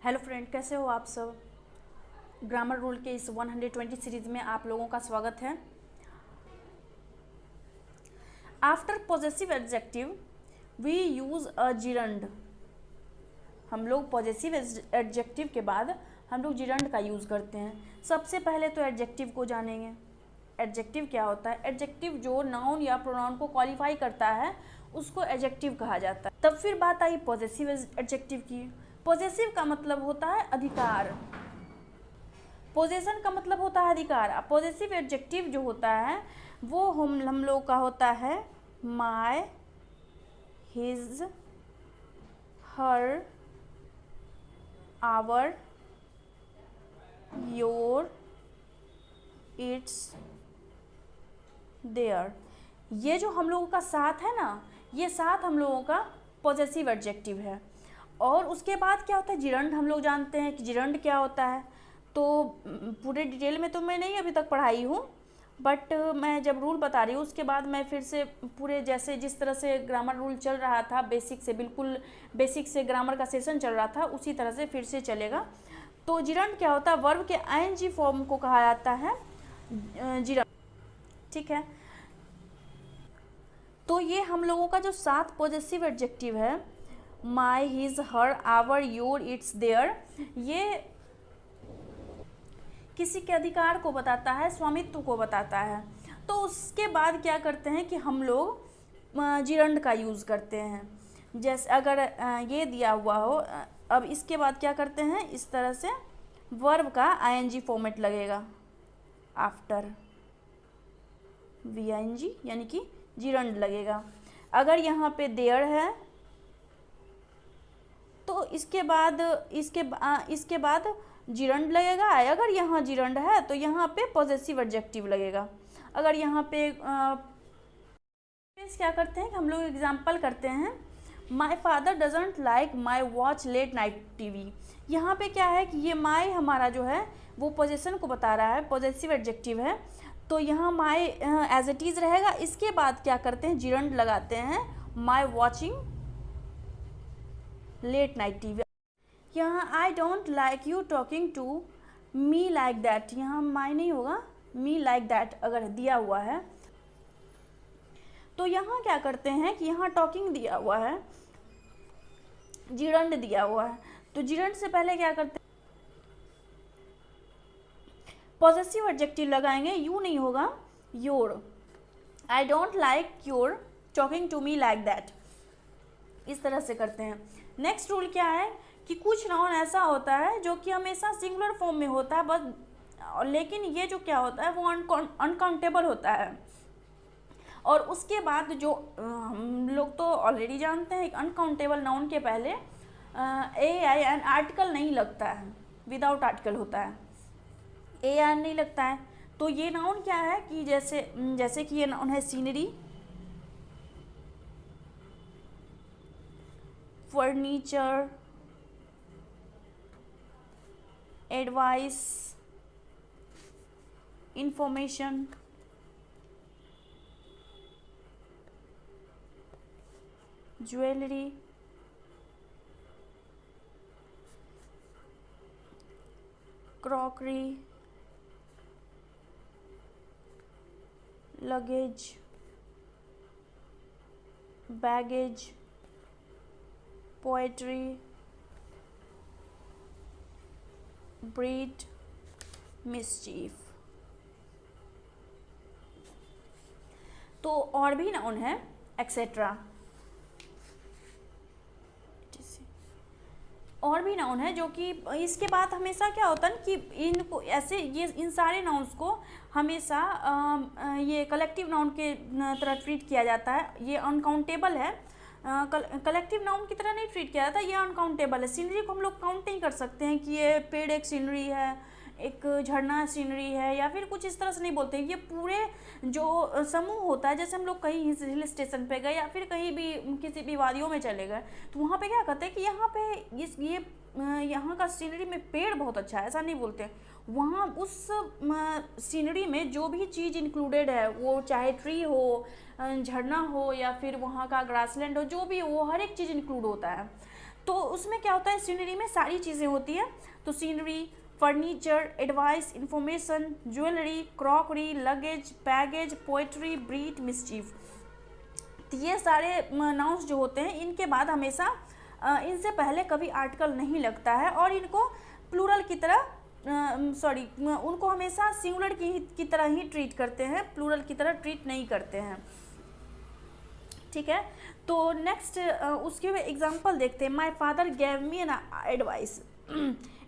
Hello friend, कैसे हो आप सब। ग्रामर रूल के इस 120 सीरीज में आप लोगों का स्वागत है। After possessive adjective we use a gerund. हम लोग पॉजेसिव एडजेक्टिव के बाद हम लोग जिरंड का यूज़ करते हैं। सबसे पहले तो एडजेक्टिव को जानेंगे। एडजेक्टिव क्या होता है? एडजेक्टिव जो नाउन या प्रोनाउन को क्वालिफाई करता है उसको एडजेक्टिव कहा जाता है। तब फिर बात आई पॉजेसिव एडजेक्टिव की। पॉजेसिव का मतलब होता है अधिकार, पोजेशन का मतलब होता है अधिकार। पॉजेसिव एडजेक्टिव जो होता है वो हम लोग का होता है my, his, her, our, your, its, their. ये जो हम लोगों का साथ है ना, ये साथ हम लोगों का पॉजेसिव एडजेक्टिव है। और उसके बाद क्या होता है? जिरंड। हम लोग जानते हैं कि जिरंड क्या होता है, तो पूरे डिटेल में तो मैं नहीं अभी तक पढ़ाई हूँ, बट मैं जब रूल बता रही हूँ उसके बाद मैं फिर से पूरे जैसे जिस तरह से ग्रामर रूल चल रहा था, बेसिक से बिल्कुल बेसिक से ग्रामर का सेशन चल रहा था, उसी तरह से फिर से चलेगा। तो जिरंड क्या होता है? वर्ब के आईएनजी फॉर्म को कहा जाता है जिरंड। ठीक है, तो ये हम लोगों का जो सात पॉजेसिव एडजेक्टिव है, my, his, her, our, your, its, their, ये किसी के अधिकार को बताता है, स्वामित्व को बताता है। तो उसके बाद क्या करते हैं कि हम लोग जिरंड का यूज़ करते हैं। जैसे अगर ये दिया हुआ हो, अब इसके बाद क्या करते हैं, इस तरह से वर्ब का आईएनजी फॉर्मेट लगेगा आफ्टर वीआईएनजी, यानी कि जिरंड लगेगा। अगर यहाँ पे देयर है तो इसके बाद जिरंड लगेगा। अगर यहाँ जिरंड है तो यहाँ पे पॉजेसिव एडजेक्टिव लगेगा। अगर यहाँ पे क्या करते हैं कि हम लोग एग्जाम्पल करते हैं, my father doesn't like my watch late night TV. यहाँ पे क्या है कि ये माई हमारा जो है वो पोजेशन को बता रहा है, पॉजेसिव एडजेक्टिव है, तो यहाँ माई एज इट इज़ रहेगा। इसके बाद क्या करते हैं, जिरंड लगाते हैं, my watching late night TV. यहाँ I don't like you talking to me like that, यहाँ माई नहीं होगा, मी लाइक दैट अगर दिया हुआ है तो यहाँ क्या करते हैं कि यहाँ टॉकिंग दिया हुआ है, जिरंड दिया हुआ है, तो जिरंड से पहले क्या करते हैं, पॉजेसिव एडजेक्टिव लगाएंगे। यू नहीं होगा, your. I don't like your talking to me like that, इस तरह से करते हैं। नेक्स्ट रूल क्या है कि कुछ नाउन ऐसा होता है जो कि हमेशा सिंगुलर फॉर्म में होता है बस, लेकिन ये जो क्या होता है वो अनकाउंटेबल होता है। और उसके बाद जो हम लोग तो ऑलरेडी जानते हैं, अनकाउंटेबल नाउन के पहले ए आई एन आर्टिकल नहीं लगता है, विदाउट आर्टिकल होता है, ए आई नहीं लगता है। तो ये नाउन क्या है कि जैसे कि ये नाउन है scenery, furniture, advice, information, jewellery, crockery, luggage, baggage, poetry, breed, mischief. तो और भी नाउन है एक्सेट्रा, और भी नाउन है जो कि इसके बाद हमेशा क्या होता है ना कि इनको ऐसे ये इन सारे नाउन्स को हमेशा ये कलेक्टिव नाउन के तरह ट्रीट किया जाता है। ये अनकाउंटेबल है, कलेक्टिव नाउन की तरह नहीं ट्रीट किया जाता, ये अनकाउंटेबल है। सीनरी को हम लोग काउंट नहीं कर सकते हैं कि ये पेड़ एक सीनरी है, एक झरना सीनरी है, या फिर कुछ इस तरह से नहीं बोलते हैं। ये पूरे जो समूह होता है, जैसे हम लोग कहीं हिल स्टेशन पे गए या फिर कहीं भी किसी भी वादियों में चले गए, तो वहाँ पे क्या कहते हैं कि यहाँ पे यहाँ का सीनरी में पेड़ बहुत अच्छा है, ऐसा नहीं बोलते। वहाँ उस सीनरी में जो भी चीज़ इंक्लूडेड है, वो चाहे ट्री हो, झरना हो, या फिर वहाँ का ग्रासलैंड हो, जो भी हो, हर एक चीज़ इंक्लूड होता है। तो उसमें क्या होता है, सीनरी में सारी चीज़ें होती हैं। तो scenery, furniture, advice, information, jewellery, crockery, luggage, baggage, poetry, breed, mischief. तो ये सारे नाउन्स जो होते हैं, इनके बाद हमेशा इनसे पहले कभी आर्टिकल नहीं लगता है, और इनको प्लूरल की तरह उनको हमेशा सिंगुलर की तरह ही ट्रीट करते हैं, प्लूरल की तरह ट्रीट नहीं करते हैं। ठीक है, तो नेक्स्ट उसके एग्जांपल देखते हैं। My father gave me an advice.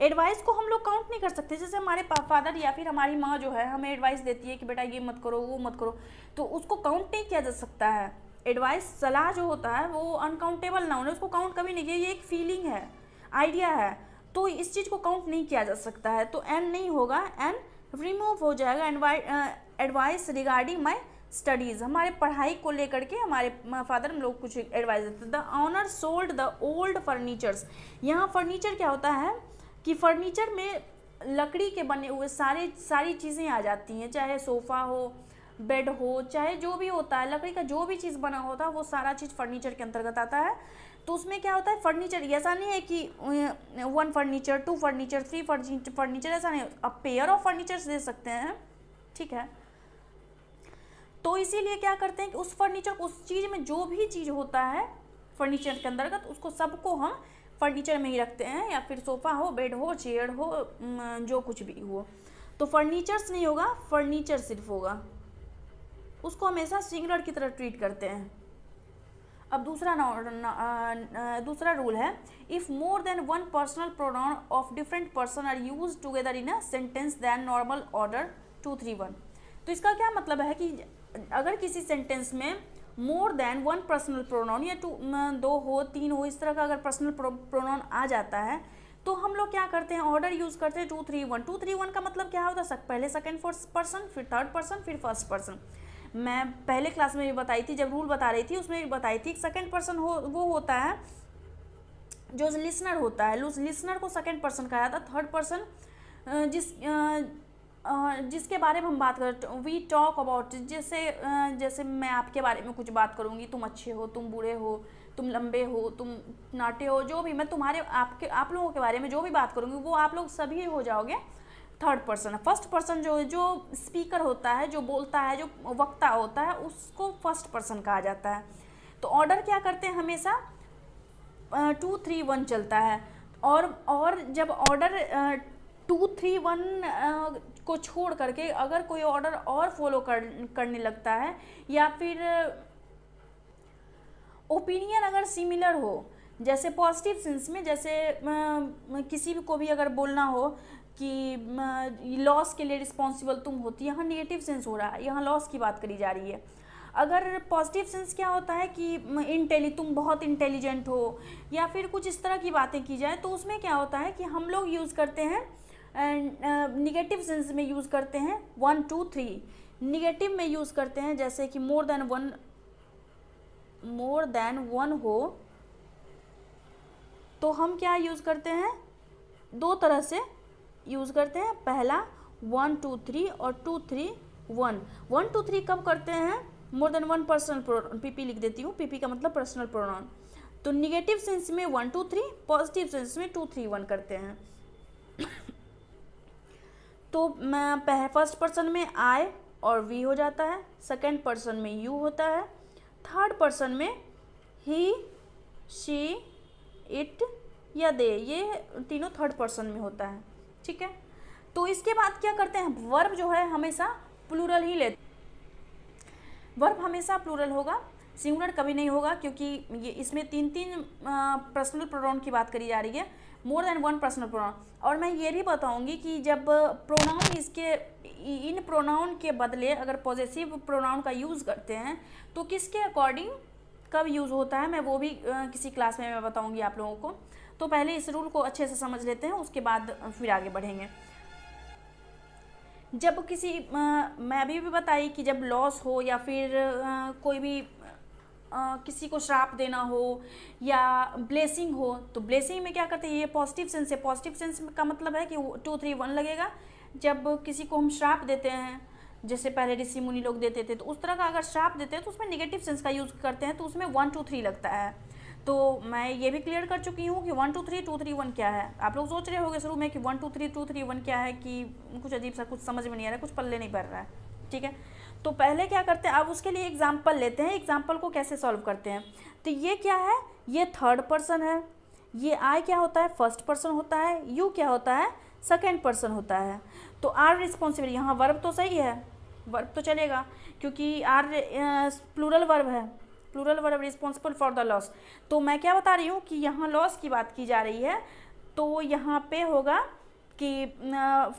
Advice को हम लोग काउंट नहीं कर सकते। जैसे हमारे फादर या फिर हमारी माँ जो है हमें एडवाइस देती है कि बेटा ये मत करो, वो मत करो, तो उसको काउंट नहीं किया जा सकता है। एडवाइस, सलाह जो होता है वो अनकाउंटेबल नाउन है, उसको काउंट कभी नहीं किया। ये एक फीलिंग है, आइडिया है, तो इस चीज़ को काउंट नहीं किया जा सकता है। तो एन नहीं होगा, एन रिमूव हो जाएगा। एडवाइस रिगार्डिंग माई स्टडीज़, हमारे पढ़ाई को लेकर के हमारे फादर हम लोग कुछ एडवाइस देते। The owner sold the old furnitures. यहाँ फर्नीचर क्या होता है कि फर्नीचर में लकड़ी के बने हुए सारी चीज़ें आ जाती हैं, चाहे सोफ़ा हो, बेड हो, चाहे जो भी होता है, लकड़ी का जो भी चीज़ बना होता है वो सारा चीज़ फर्नीचर के अंतर्गत आता है। तो उसमें क्या होता है, फर्नीचर ऐसा नहीं है कि 1 फर्नीचर, 2 फर्नीचर, 3 फर्नीचर, ऐसा नहीं। अब पेयर ऑफ फर्नीचर्स दे सकते हैं, ठीक है। तो इसीलिए क्या करते हैं कि उस फर्नीचर, उस चीज़ में जो भी चीज़ होता है फर्नीचर के अंतर्गत, उसको सबको हम फर्नीचर में ही रखते हैं, या फिर सोफ़ा हो, बेड हो, चेयर हो, जो कुछ भी हो। तो फर्नीचर्स नहीं होगा, फर्नीचर सिर्फ होगा, उसको हमेशा सिंगुलर की तरह ट्रीट करते हैं। अब दूसरा रूल है, if more than 1 personal pronoun of different person are use together in a sentence then normal order 2, 3, 1। तो इसका क्या मतलब है कि अगर किसी सेंटेंस में मोर देन 1 पर्सनल प्रोनाउन या 2 हो, 3 हो, इस तरह का अगर पर्सनल प्रोनाउन आ जाता है, तो हम लोग क्या करते हैं, ऑर्डर यूज़ करते हैं 2, 3, 1। 2, 3, 1 का मतलब क्या होता है, पहले सेकंड पर्सन, फिर थर्ड पर्सन, फिर फर्स्ट पर्सन। मैं पहले क्लास में भी बताई थी, जब रूल बता रही थी उसमें भी बताई थी। सेकंड पर्सन वो होता है जो लिसनर होता है, लिसनर को सेकंड पर्सन कहा जाता है। थर्ड पर्सन जिसके बारे में हम बात करते हैं, वी टॉक अबाउट, जैसे मैं आपके बारे में कुछ बात करूँगी, तुम अच्छे हो, तुम बुरे हो, तुम लंबे हो, तुम नाटे हो, जो भी मैं आप लोगों के बारे में जो भी बात करूँगी वो आप लोग सभी हो जाओगे थर्ड पर्सन। फर्स्ट पर्सन जो स्पीकर होता है, जो बोलता है, जो वक्ता होता है, उसको फर्स्ट पर्सन कहा जाता है। तो ऑर्डर क्या करते हैं, हमेशा 2, 3, 1 चलता है। और जब ऑर्डर 2, 3, 1 को छोड़ करके अगर कोई ऑर्डर और फॉलो करने लगता है, या फिर ओपिनियन अगर सिमिलर हो, जैसे पॉजिटिव सेंस में, जैसे किसी भी को भी अगर बोलना हो कि लॉस के लिए रिस्पॉन्सिबल तुम होती, यहाँ नेगेटिव सेंस हो रहा है, यहाँ लॉस की बात करी जा रही है। अगर पॉजिटिव सेंस क्या होता है कि तुम बहुत इंटेलिजेंट हो, या फिर कुछ इस तरह की बातें की जाए, तो उसमें क्या होता है कि हम लोग यूज़ करते हैं निगेटिव सेंस में यूज़ करते हैं 1, 2, 3। निगेटिव में यूज़ करते हैं जैसे कि मोर देन वन हो, तो हम क्या यूज़ करते हैं, 2 तरह से यूज़ करते हैं। पहला 1, 2, 3 और 2, 3, 1। 1, 2, 3 कब करते हैं, मोर देन 1 पर्सनल प्रोनाउन, पीपी लिख देती हूँ, पीपी का मतलब पर्सनल प्रोनाउन। तो निगेटिव सेंस में 1, 2, 3, पॉजिटिव सेंस में 2, 3, 1 करते हैं। तो फर्स्ट पर्सन में आई और वी हो जाता है, सेकंड पर्सन में यू होता है, थर्ड पर्सन में ही, शी, इट या दे, ये तीनों थर्ड पर्सन में होता है, ठीक है। तो इसके बाद क्या करते हैं, वर्ब जो है हमेशा प्लूरल ही लेते, वर्ब हमेशा प्लूरल होगा, सिंगुलर कभी नहीं होगा, क्योंकि ये इसमें 3 पर्सनल प्रोनाउन की बात करी जा रही है, मोर देन 1 पर्सनल प्रोनाउन। और मैं ये भी बताऊंगी कि जब प्रोनाउन इन प्रोनाउन के बदले अगर पॉजेसिव प्रोनाउन का यूज़ करते हैं तो किसके अकॉर्डिंग कब यूज़ होता है, मैं वो भी किसी क्लास में मैं बताऊंगी आप लोगों को। तो पहले इस रूल को अच्छे से समझ लेते हैं, उसके बाद फिर आगे बढ़ेंगे। जब मैं अभी भी बताई कि जब लॉस हो, या फिर कोई भी किसी को श्राप देना हो, या ब्लेसिंग हो, तो ब्लेसिंग में क्या करते हैं, ये पॉजिटिव सेंस है। पॉजिटिव सेंस का मतलब है कि 2, 3, 1 लगेगा। जब किसी को हम श्राप देते हैं, जैसे पहले ऋषि मुनि लोग देते थे, तो उस तरह का अगर श्राप देते हैं तो उसमें नेगेटिव सेंस का यूज़ करते हैं, तो उसमें 1, 2, 3 लगता है। तो मैं ये भी क्लियर कर चुकी हूँ कि 1 2 3 2 3 1 क्या है। आप लोग सोच रहे होंगे शुरू में कि 1 2 3 2 3 1 क्या है, कि कुछ अजीब सा, कुछ समझ में नहीं आ रहा है, कुछ पल्ले नहीं पड़ रहा है। ठीक है, तो पहले क्या करते हैं, अब उसके लिए एग्जाम्पल लेते हैं, एग्जाम्पल को कैसे सॉल्व करते हैं। तो ये क्या है, ये थर्ड पर्सन है, ये आई क्या होता है, फर्स्ट पर्सन होता है, यू क्या होता है, सेकेंड पर्सन होता है। तो आर रिस्पॉन्सिबल, यहाँ वर्ब तो सही है, वर्ब तो चलेगा क्योंकि आर प्लूरल वर्ब है, plural verb responsible for the loss. तो मैं क्या बता रही हूँ कि यहाँ लॉस की बात की जा रही है, तो यहाँ पे होगा कि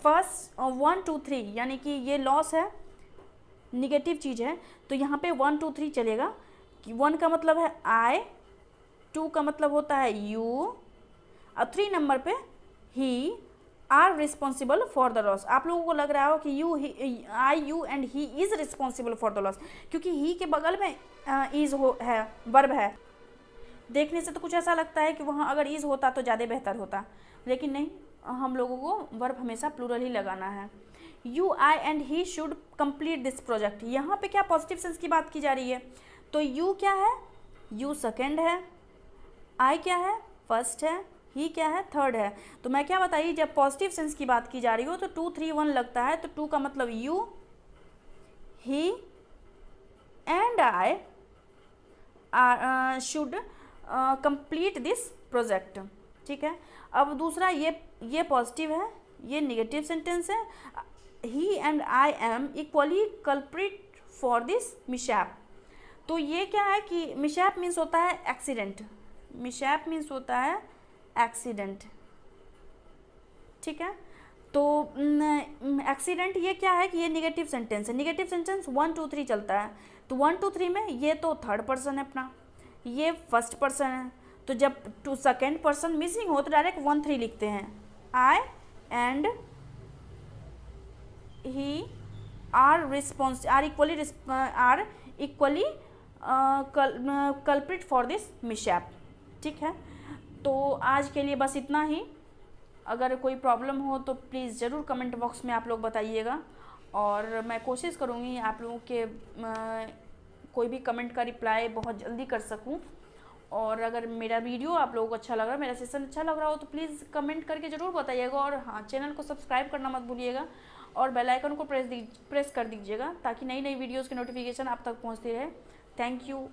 फर्स्ट 1 2 3, यानी कि ये लॉस है, निगेटिव चीज़ है, तो यहाँ पे 1 2 3 चलेगा। कि 1 का मतलब है आई, 2 का मतलब होता है यू, और 3 नंबर पे ही are responsible for the loss. आप लोगों को लग रहा हो कि I you and he is responsible for the loss, क्योंकि ही के बगल में इज़ है, वर्ब है। देखने से तो कुछ ऐसा लगता है कि वहाँ अगर इज़ होता तो ज़्यादा बेहतर होता, लेकिन नहीं, हम लोगों को वर्ब हमेशा प्लूरल ही लगाना है। You I and he should complete this project, यहाँ पे क्या पॉजिटिव सेंस की बात की जा रही है। तो यू क्या है, यू सेकेंड है, आई क्या है, फर्स्ट है, ही क्या है, थर्ड है। तो मैं क्या बताइए, जब पॉजिटिव सेंस की बात की जा रही हो तो 2 3 1 लगता है, तो 2 का मतलब you, he and I should complete this project. ठीक है, अब दूसरा ये पॉजिटिव है, ये निगेटिव सेंटेंस है। He and I am equally culprit for this mishap. तो ये क्या है कि मिशैप मीन्स होता है एक्सीडेंट, मिशैप मीन्स होता है एक्सीडेंट। ठीक है, तो एक्सीडेंट ये क्या है कि ये निगेटिव सेंटेंस है, निगेटिव सेंटेंस 1 2 3 चलता है। तो 1 2 3 में ये तो थर्ड पर्सन है अपना, ये फर्स्ट पर्सन है, तो जब टू सेकेंड पर्सन मिसिंग हो तो डायरेक्ट 1 3 लिखते हैं। I and he are equally culprit for this mishap. ठीक है, तो आज के लिए बस इतना ही। अगर कोई प्रॉब्लम हो तो प्लीज़ ज़रूर कमेंट बॉक्स में आप लोग बताइएगा, और मैं कोशिश करूँगी आप लोगों के कोई भी कमेंट का रिप्लाई बहुत जल्दी कर सकूँ। और अगर मेरा वीडियो आप लोगों को अच्छा लग रहा है, मेरा सेशन अच्छा लग रहा हो, तो प्लीज़ कमेंट करके ज़रूर बताइएगा। और हाँ, चैनल को सब्सक्राइब करना मत भूलिएगा, और बेल आइकन को प्रेस कर दीजिएगा, ताकि नई नई वीडियोज़ की नोटिफिकेशन आप तक पहुँचती रहे। Thank you.